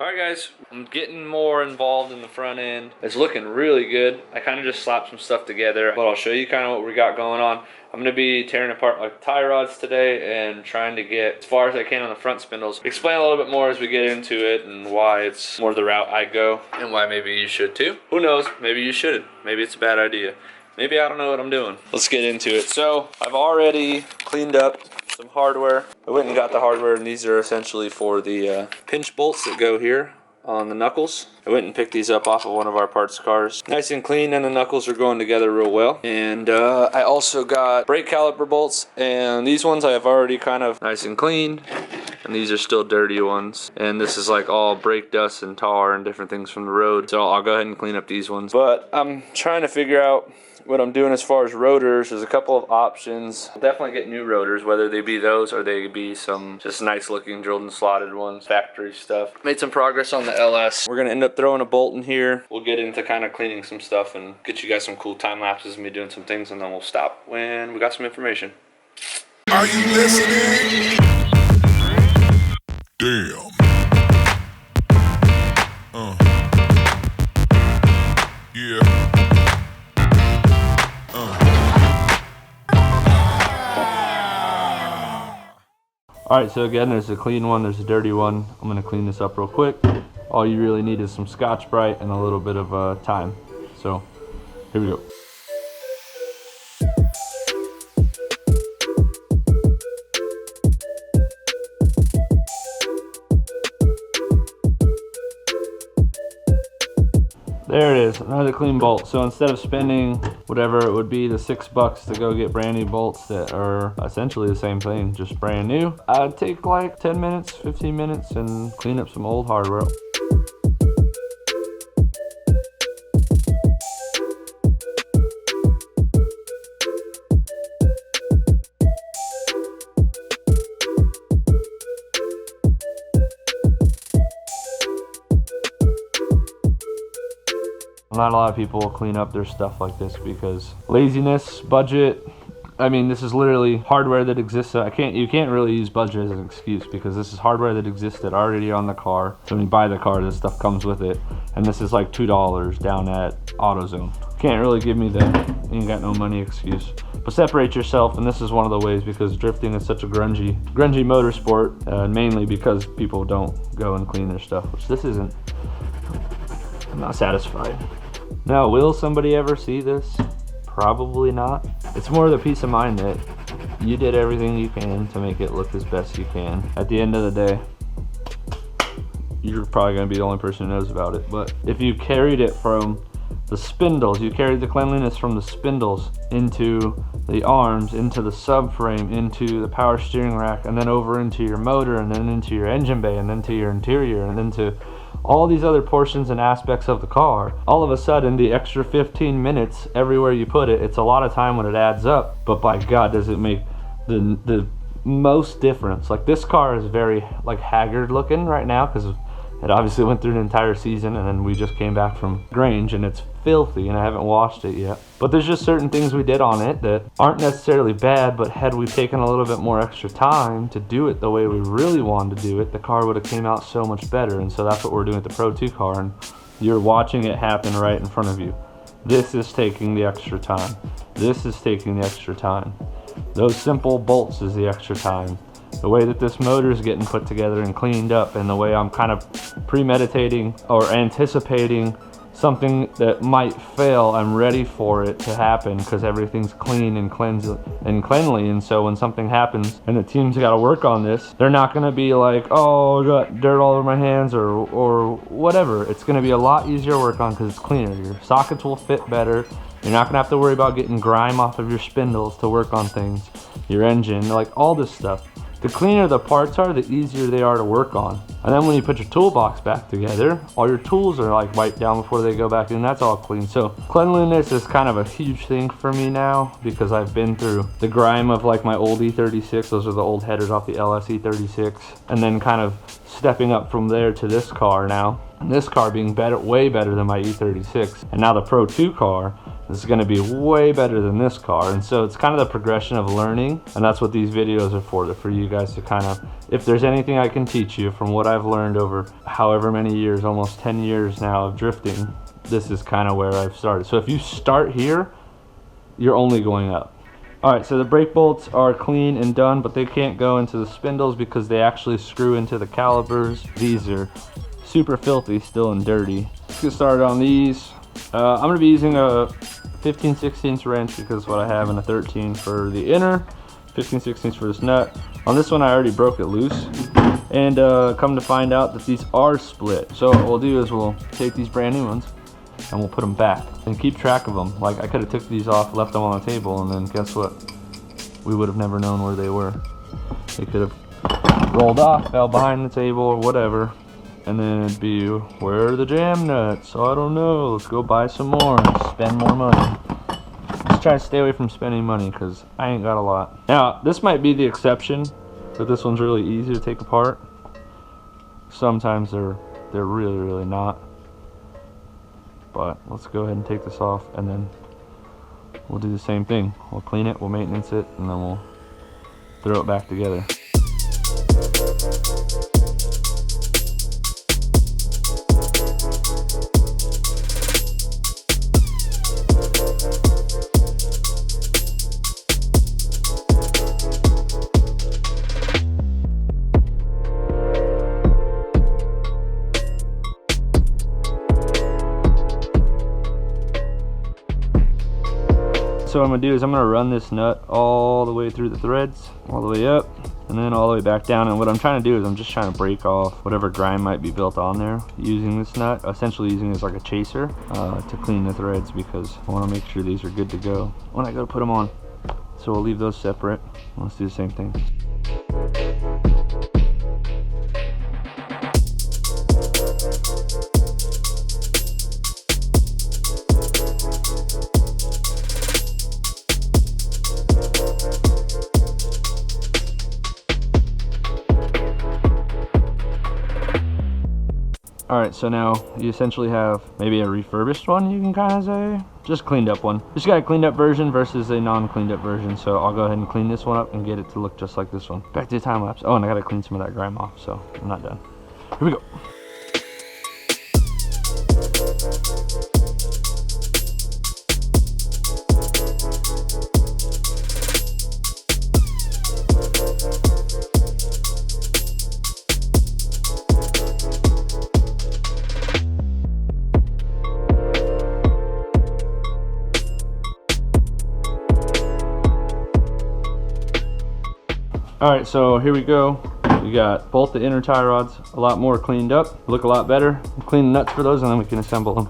Alright guys, I'm getting more involved in the front end. It's looking really good. I kind of just slapped some stuff together, but I'll show you kind of what we got going on. I'm going to be tearing apart like tie rods today and trying to get as far as I can on the front spindles. Explain a little bit more as we get into it and why it's more the route I go and why maybe you should too. Who knows? Maybe you shouldn't. Maybe it's a bad idea. Maybe I don't know what I'm doing. Let's get into it. So I've already cleaned up some hardware. I went and got the hardware, and these are essentially for the pinch bolts that go here on the knuckles. I went and picked these up off of one of our parts cars. Nice and clean, and the knuckles are going together real well. And I also got brake caliper bolts, and these ones I have already kind of nice and clean, and these are still dirty ones. And this is like all brake dust and tar and different things from the road. So I'll go ahead and clean up these ones. But I'm trying to figure out what I'm doing as far as rotors. There's a couple of options. I'll definitely get new rotors, whether they be those or they be some just nice looking drilled and slotted ones, factory stuff. Made some progress on the LS. We're gonna end up throwing a bolt in here. We'll get into kind of cleaning some stuff and get you guys some cool time lapses of me doing some things, and then we'll stop when we got some information. Are you listening? Damn. Yeah. Alright, so again, there's a clean one, there's a dirty one. I'm going to clean this up real quick. All you really need is some Scotch-Brite and a little bit of thyme. So, here we go. There it is, another clean bolt. So instead of spending whatever it would be, the $6 to go get brand new bolts that are essentially the same thing, just brand new, I'd take like 10 minutes, 15 minutes and clean up some old hardware. Not a lot of people will clean up their stuff like this because laziness, budget. I mean, this is literally hardware that exists. You can't really use budget as an excuse because this is hardware that existed already on the car. So when you buy the car, this stuff comes with it. And this is like $2 down at AutoZone. Can't really give me the ain't got no money excuse. But separate yourself, and this is one of the ways, because drifting is such a grungy motorsport, mainly because people don't go and clean their stuff, which this isn't. I'm not satisfied. Now, will somebody ever see this? Probably not. It's more the peace of mind that you did everything you can to make it look as best you can. At the end of the day, you're probably going to be the only person who knows about it. But if you carried it from the spindles, you carried the cleanliness from the spindles into the arms, into the subframe, into the power steering rack, and then over into your motor, and then into your engine bay, and then to your interior, and then to all these other portions and aspects of the car, all of a sudden the extra 15 minutes everywhere you put it, it's a lot of time when it adds up, but by God does it make the most difference. Like, this car is very like haggard looking right now because it obviously went through an entire season, and then we just came back from Grange and it's filthy and I haven't washed it yet. But there's just certain things we did on it that aren't necessarily bad, but had we taken a little bit more extra time to do it the way we really wanted to do it, the car would have came out so much better. And so that's what we're doing with the Pro 2 car, and you're watching it happen right in front of you. This is taking the extra time. This is taking the extra time. Those simple bolts is the extra time. The way that this motor is getting put together and cleaned up, and the way I'm kind of premeditating or anticipating something that might fail, I'm ready for it to happen because everything's clean and cleanly. And so when something happens and the team's got to work on this, they're not going to be like, oh, I got dirt all over my hands or whatever. It's going to be a lot easier to work on because it's cleaner. Your sockets will fit better. You're not going to have to worry about getting grime off of your spindles to work on things, your engine, like all this stuff. The cleaner the parts are, the easier they are to work on. And then when you put your toolbox back together, all your tools are like wiped down before they go back in. That's all clean. So cleanliness is kind of a huge thing for me now because I've been through the grime of like my old E36. Those are the old headers off the LS E46. And then kind of stepping up from there to this car now. And this car being better, way better than my E36. And now the Pro 2 car this is going to be way better than this car. And so it's kind of the progression of learning, and that's what these videos are for. They're for you guys to kind of, if there's anything I can teach you from what I've learned over however many years, almost 10 years now of drifting, this is kind of where I've started. So if you start here, you're only going up. All right, so the brake bolts are clean and done, but they can't go into the spindles because they actually screw into the calipers. These are super filthy still and dirty. Let's get started on these. I'm gonna be using a 15/16 wrench because what I have, in a 13 for the inner, 15/16 for this nut. On this one I already broke it loose, and come to find out that these are split. So what we'll do is we'll take these brand new ones and we'll put them back and keep track of them. Like, I could have took these off, left them on the table, and then guess what? We would have never known where they were. They could have rolled off, fell behind the table or whatever, and then it'd be, where are the jam nuts? I don't know. Let's go buy some more and spend more money. Just try to stay away from spending money because I ain't got a lot. Now, this might be the exception, that this one's really easy to take apart. Sometimes they're really, really not. But let's go ahead and take this off, and then we'll do the same thing. We'll clean it, we'll maintenance it, and then we'll throw it back together. So what I'm gonna do is I'm gonna run this nut all the way through the threads, all the way up, and then all the way back down. And what I'm trying to do is I'm just trying to break off whatever grime might be built on there using this nut, essentially using it as like a chaser to clean the threads, because I want to make sure these are good to go when I go to put them on. So we'll leave those separate. Let's do the same thing. Alright, so now you essentially have maybe a refurbished one, you can kind of say. Just cleaned up one. Just got a cleaned up version versus a non-cleaned up version. So I'll go ahead and clean this one up and get it to look just like this one. Back to the time lapse. Oh, and I gotta clean some of that grime off, so I'm not done. Here we go. All right, so here we go. We got both the inner tie rods a lot more cleaned up, look a lot better. Clean the nuts for those and then we can assemble them.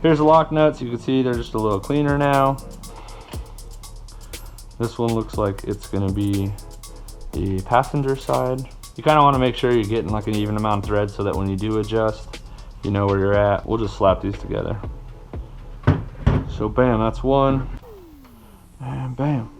Here's the lock nuts. You can see they're just a little cleaner now. This one looks like it's gonna be the passenger side. You kind of want to make sure you're getting like an even amount of thread so that when you do adjust, you know where you're at. We'll just slap these together. So bam, that's one, and bam,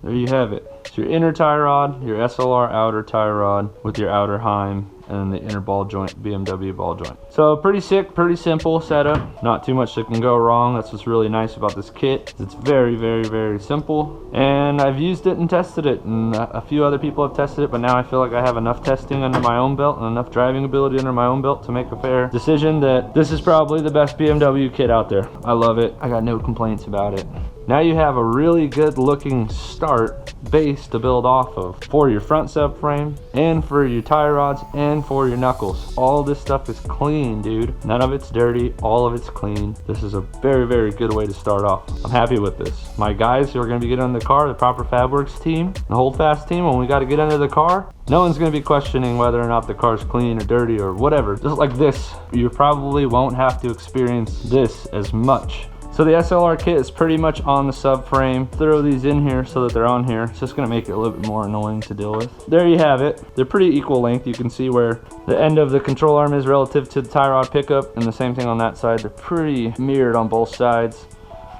there you have it. It's your inner tie rod, your SLR outer tie rod with your outer Heim, and the inner ball joint, BMW ball joint. So pretty sick, pretty simple setup. Not too much that can go wrong. That's what's really nice about this kit. It's very, very, very simple. And I've used it and tested it, and a few other people have tested it, but now I feel like I have enough testing under my own belt and enough driving ability under my own belt to make a fair decision that this is probably the best BMW kit out there. I love it. I got no complaints about it. Now you have a really good looking start base to build off of for your front subframe and for your tie rods and for your knuckles. All this stuff is clean, dude. None of it's dirty, all of it's clean. This is a very, very good way to start off. I'm happy with this. My guys who are gonna be getting in the car, the Proper Fabworks team, the Holdfast team, when we gotta get under the car, no one's gonna be questioning whether or not the car's clean or dirty or whatever. Just like this, you probably won't have to experience this as much. So the SLR kit is pretty much on the subframe. Throw these in here so that they're on here. It's just gonna make it a little bit more annoying to deal with. There you have it. They're pretty equal length. You can see where the end of the control arm is relative to the tie rod pickup, and the same thing on that side. They're pretty mirrored on both sides.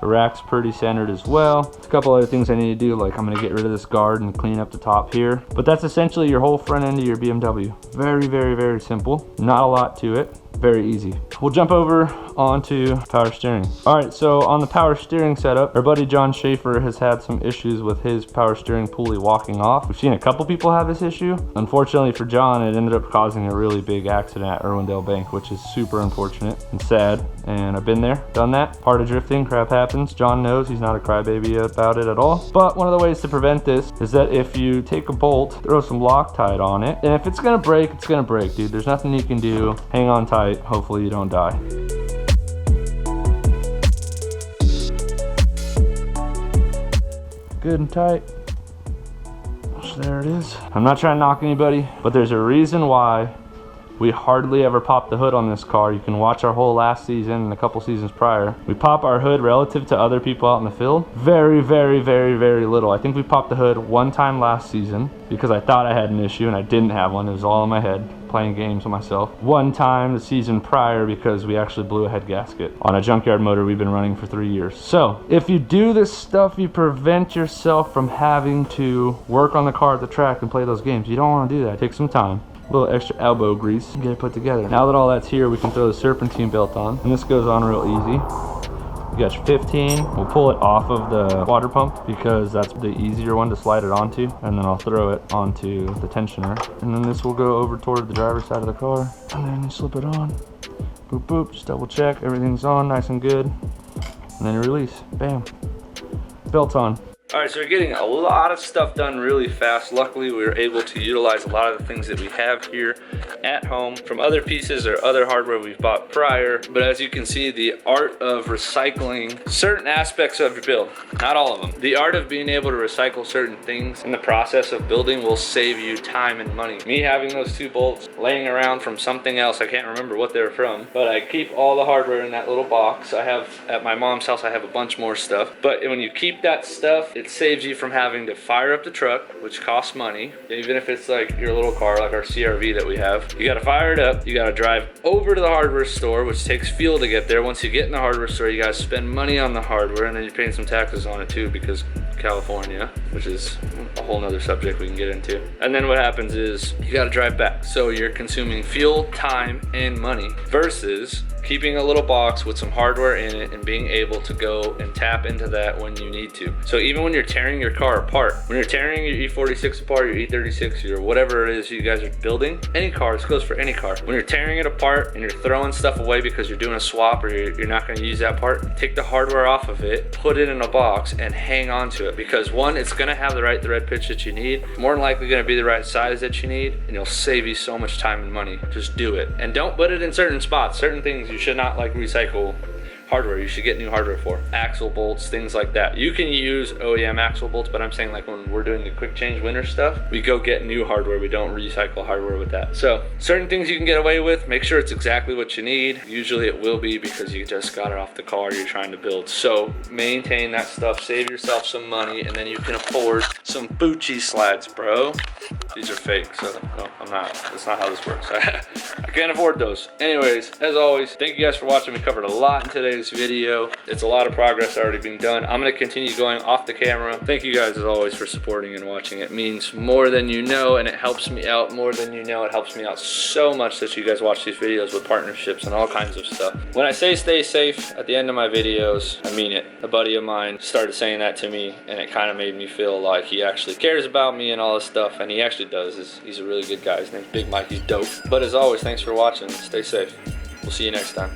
The rack's pretty centered as well. A couple other things I need to do, like I'm gonna get rid of this guard and clean up the top here. But that's essentially your whole front end of your BMW. Very, very, very simple. Not a lot to it. Very easy. We'll jump over onto power steering. All right, so on the power steering setup, our buddy John Schaefer has had some issues with his power steering pulley walking off. We've seen a couple people have this issue. Unfortunately for John, it ended up causing a really big accident at Irwindale Bank, which is super unfortunate and sad. And I've been there, done that. Part of drifting, crap happens. John knows, he's not a crybaby about it at all. But one of the ways to prevent this is that if you take a bolt, throw some Loctite on it, and if it's gonna break, it's gonna break, dude. There's nothing you can do. Hang on tight. Hopefully you don't die. Good and tight. So there it is. I'm not trying to knock anybody, but there's a reason why we hardly ever pop the hood on this car. You can watch our whole last season and a couple seasons prior. We pop our hood relative to other people out in the field. Very, very, very, very little. I think we popped the hood one time last season because I thought I had an issue and I didn't have one. It was all in my head, playing games with myself. One time the season prior because we actually blew a head gasket on a junkyard motor we've been running for 3 years. So if you do this stuff, you prevent yourself from having to work on the car at the track and play those games. You don't want to do that. Take some time. A little extra elbow grease and get it put together. Now that all that's here, we can throw the serpentine belt on, and this goes on real easy. You got your 15. We'll pull it off of the water pump because that's the easier one to slide it onto, and then I'll throw it onto the tensioner, and then this will go over toward the driver's side of the car, and then you slip it on. Boop boop, just double check everything's on nice and good, and then you release. Bam, belt's on. All right, so we're getting a lot of stuff done really fast. Luckily, we were able to utilize a lot of the things that we have here at home from other pieces or other hardware we've bought prior. But as you can see, the art of recycling certain aspects of your build, not all of them. The art of being able to recycle certain things in the process of building will save you time and money. Me having those 2 bolts laying around from something else, I can't remember what they're from, but I keep all the hardware in that little box. I have, at my mom's house, I have a bunch more stuff. But when you keep that stuff, it saves you from having to fire up the truck, which costs money. Even if it's like your little car, like our CRV that we have, you gotta fire it up, you gotta drive over to the hardware store, which takes fuel to get there. Once you get in the hardware store, you gotta spend money on the hardware, and then you're paying some taxes on it too because California, which is a whole nother subject we can get into. And then what happens is you gotta drive back. So you're consuming fuel, time, and money versus keeping a little box with some hardware in it and being able to go and tap into that when you need to. So even when you're tearing your car apart, when you're tearing your E46 apart, your E36, or whatever it is you guys are building, any car, this goes for any car. When you're tearing it apart and you're throwing stuff away because you're doing a swap or you're not gonna use that part, take the hardware off of it, put it in a box and hang on to it, because one, it's gonna have the right thread pitch that you need, more than likely gonna be the right size that you need, and it'll save you so much time and money. Just do it. And don't put it in certain spots. Certain things you should not like recycle hardware. You should get new hardware for axle bolts, things like that. You can use OEM axle bolts, but I'm saying like when we're doing the quick change winter stuff, we go get new hardware. We don't recycle hardware with that. So certain things you can get away with, make sure it's exactly what you need. Usually it will be because you just got it off the car you're trying to build. So maintain that stuff, save yourself some money, and then you can afford some Bucci slides, bro. These are fake, so no, that's not how this works. I can't afford those. Anyways, as always, thank you guys for watching. We covered a lot in today's video. It's a lot of progress already being done. I'm gonna continue going off the camera. Thank you guys as always for supporting and watching. It means more than you know, and it helps me out more than you know. It helps me out so much that you guys watch these videos with partnerships and all kinds of stuff. When I say stay safe at the end of my videos, I mean it. A buddy of mine started saying that to me, and it kind of made me feel like he actually cares about me and all this stuff, and he actually does. He's a really good guy. His name's Big Mike. He's dope. But as always, thanks for watching. Stay safe. We'll see you next time.